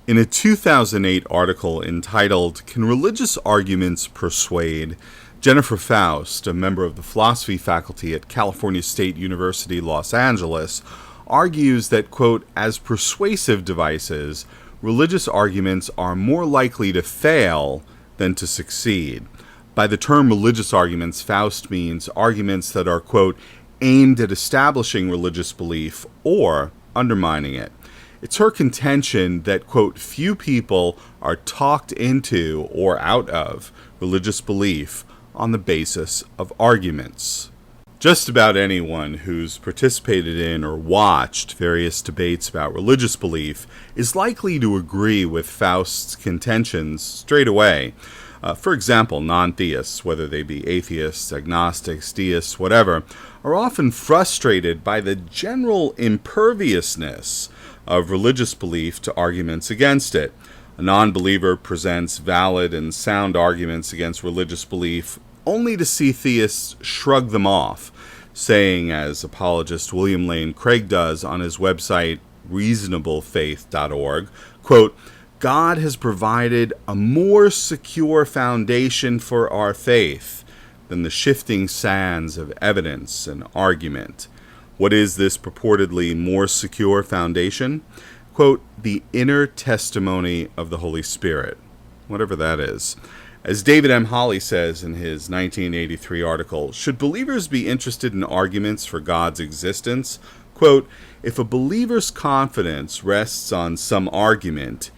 In a 2008 article entitled, "Can Religious Arguments Persuade?" Jennifer Faust, a member of the philosophy faculty at California State University, Los Angeles, argues that, quote, "as persuasive devices, religious arguments are more likely to fail than to succeed." By the term religious arguments, Faust means arguments that are, quote, "aimed at establishing religious belief or undermining it." It's her contention that, quote, "few people are talked into or out of religious belief on the basis of arguments." Just about anyone who's participated in or watched various debates about religious belief is likely to agree with Faust's contentions straight away. For example, nontheists, whether they be atheists, agnostics, deists, whatever, are often frustrated by the general imperviousness of religious belief to arguments against it. A non-believer presents valid and sound arguments against religious belief only to see theists shrug them off, saying, as apologist William Lane Craig does on his website reasonablefaith.org, quote, "God has provided a more secure foundation for our faith than the shifting sands of evidence and argument." What is this purportedly more secure foundation? Quote, "the inner testimony of the Holy Spirit," whatever that is. As David M. Holly says in his 1983 article, "Should believers be interested in arguments for God's existence? Quote, if a believer's confidence rests on some argument,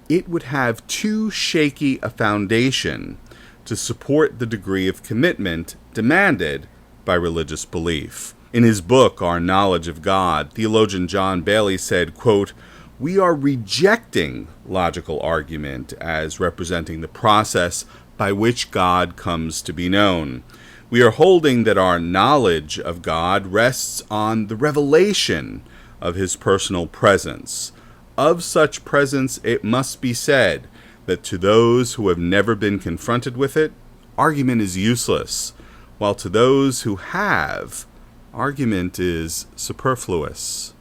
it would have too shaky a foundation to support the degree of commitment demanded by religious belief." In his book, Our Knowledge of God, theologian John Bailey said, quote, "We are rejecting logical argument as representing the process by which God comes to be known. We are holding that our knowledge of God rests on the revelation of his personal presence. Of such presence, it must be said that to those who have never been confronted with it, argument is useless, while to those who have, argument is superfluous."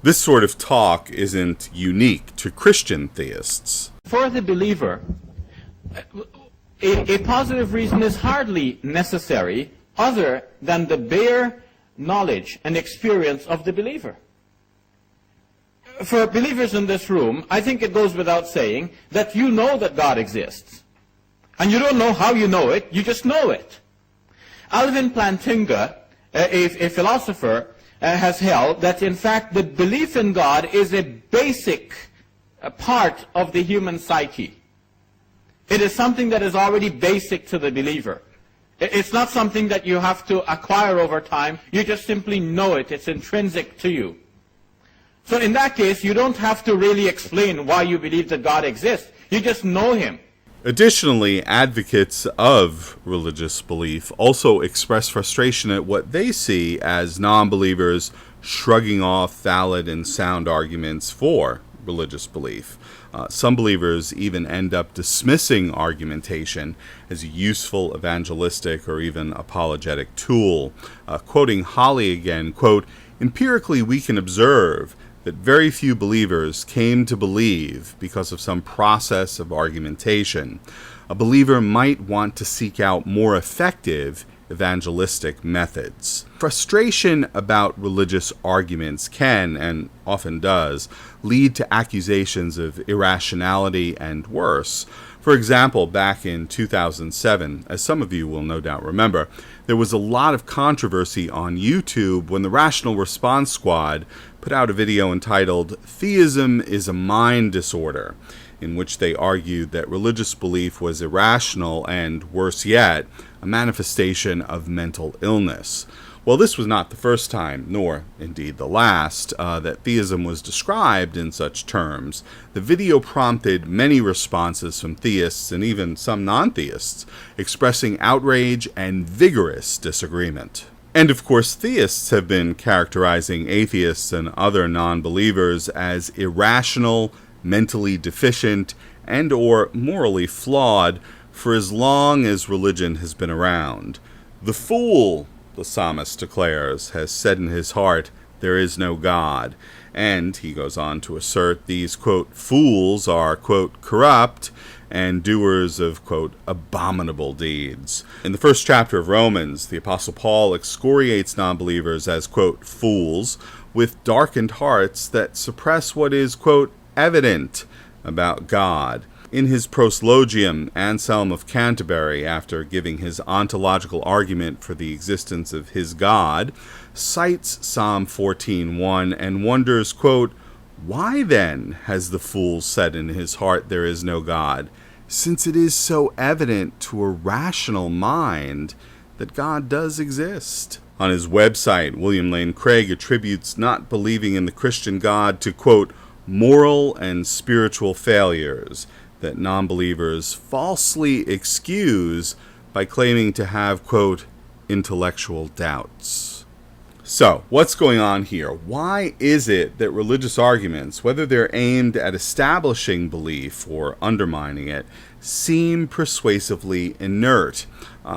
This sort of talk isn't unique to Christian theists. For the believer, a positive reason is hardly necessary other than the bare knowledge and experience of the believer. For believers in this room, I think it goes without saying that you know that God exists. And you don't know how you know it, you just know it. Alvin Plantinga, a philosopher, has held that in fact the belief in God is a basic part of the human psyche. It is something that is already basic to the believer. It's not something that you have to acquire over time. You just simply know it. It's intrinsic to you. So in that case, you don't have to really explain why you believe that God exists. You just know him. Additionally, advocates of religious belief also express frustration at what they see as non-believers shrugging off valid and sound arguments for religious belief. Some believers even end up dismissing argumentation as a useful evangelistic or even apologetic tool. Quoting Holly again, quote, "Empirically, we can observe that very few believers came to believe because of some process of argumentation. A believer might want to seek out more effective evangelistic methods." Frustration about religious arguments can, and often does, lead to accusations of irrationality and worse. For example, back in 2007, as some of you will no doubt remember, there was a lot of controversy on YouTube when the Rational Response Squad put out a video entitled "Theism is a Mind Disorder," in which they argued that religious belief was irrational and, worse yet, a manifestation of mental illness. Well, this was not the first time, nor indeed the last, that theism was described in such terms. The video prompted many responses from theists and even some non-theists, expressing outrage and vigorous disagreement. And of course, theists have been characterizing atheists and other non-believers as irrational, mentally deficient, and or morally flawed for as long as religion has been around. "The fool," the psalmist declares, "has said in his heart, 'There is no God.' And he goes on to assert these, quote, fools are, quote, corrupt and doers of, quote, abominable deeds. In the first chapter of Romans, the Apostle Paul excoriates non-believers as, quote, fools with darkened hearts that suppress what is, quote, evident about God. In his proslogium, Anselm of Canterbury, after giving his ontological argument for the existence of his God, cites Psalm 14:1 and wonders, quote, why then has the fool said in his heart there is no God, since it is so evident to a rational mind that God does exist? On his website, William Lane Craig attributes not believing in the Christian God to, quote, moral and spiritual failures that non-believers falsely excuse by claiming to have, quote, intellectual doubts. So, what's going on here? Why is it that religious arguments, whether they're aimed at establishing belief or undermining it, seem persuasively inert?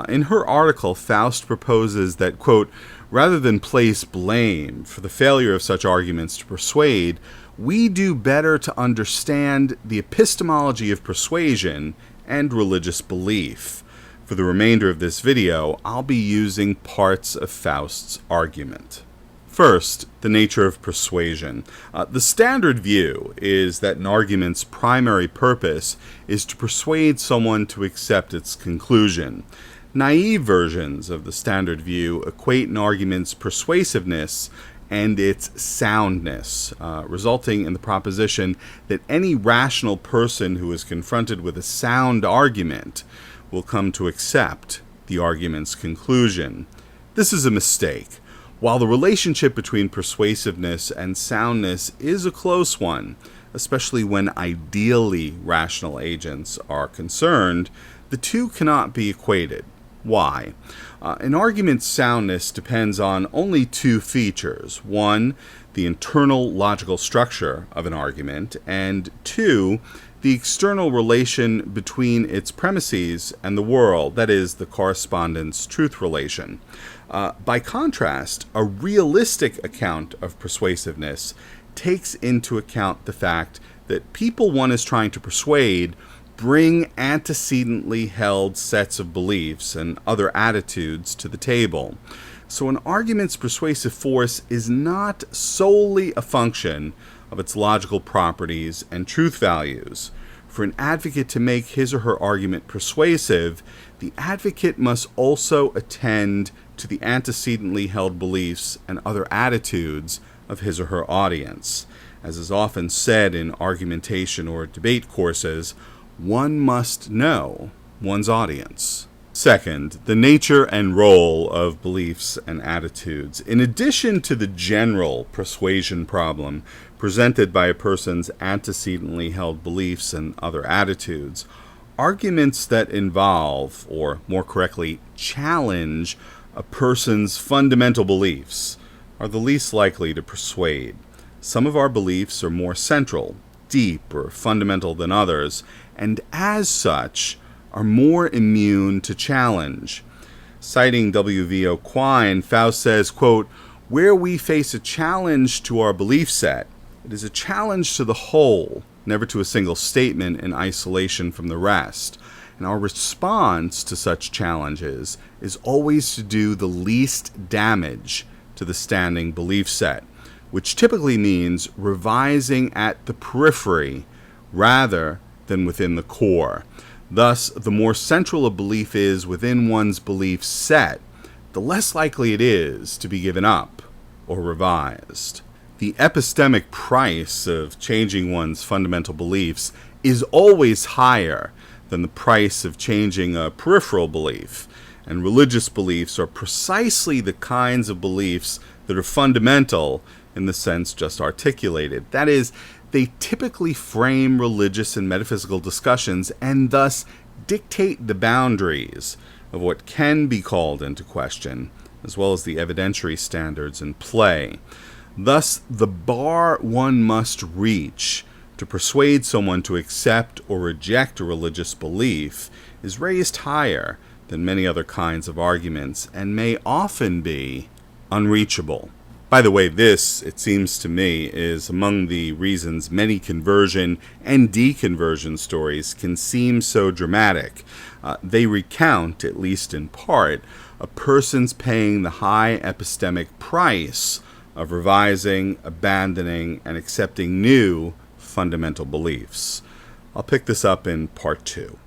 In her article, Faust proposes that, quote, rather than place blame for the failure of such arguments to persuade, we do better to understand the epistemology of persuasion and religious belief. For the remainder of this video, I'll be using parts of Faust's argument. First, the nature of persuasion. The standard view is that an argument's primary purpose is to persuade someone to accept its conclusion. Naive versions of the standard view equate an argument's persuasiveness and its soundness, resulting in the proposition that any rational person who is confronted with a sound argument will come to accept the argument's conclusion. This is a mistake. While the relationship between persuasiveness and soundness is a close one, especially when ideally rational agents are concerned, the two cannot be equated. Why? An argument's soundness depends on only two features. One, the internal logical structure of an argument, and two, the external relation between its premises and the world, that is, the correspondence-truth relation. By contrast, a realistic account of persuasiveness takes into account the fact that people one is trying to persuade bring antecedently held sets of beliefs and other attitudes to the table. So an argument's persuasive force is not solely a function of its logical properties and truth values. For an advocate to make his or her argument persuasive, the advocate must also attend to the antecedently held beliefs and other attitudes of his or her audience. As is often said in argumentation or debate courses, one must know one's audience. Second, the nature and role of beliefs and attitudes. In addition to the general persuasion problem presented by a person's antecedently held beliefs and other attitudes, arguments that involve, or more correctly, challenge a person's fundamental beliefs are the least likely to persuade. Some of our beliefs are more central, deep, or fundamental than others, and as such are more immune to challenge. Citing W.V.O. Quine, Faust says, quote, where we face a challenge to our belief set, it is a challenge to the whole, never to a single statement in isolation from the rest. And our response to such challenges is always to do the least damage to the standing belief set, which typically means revising at the periphery rather than within the core. Thus, the more central a belief is within one's belief set, the less likely it is to be given up or revised. The epistemic price of changing one's fundamental beliefs is always higher than the price of changing a peripheral belief, and religious beliefs are precisely the kinds of beliefs that are fundamental in the sense just articulated. That is, they typically frame religious and metaphysical discussions and thus dictate the boundaries of what can be called into question, as well as the evidentiary standards in play. Thus, the bar one must reach to persuade someone to accept or reject a religious belief is raised higher than many other kinds of arguments and may often be unreachable. By the way, this, it seems to me, is among the reasons many conversion and deconversion stories can seem so dramatic. They recount, at least in part, a person's paying the high epistemic price of revising, abandoning, and accepting new fundamental beliefs. I'll pick this up in part 2.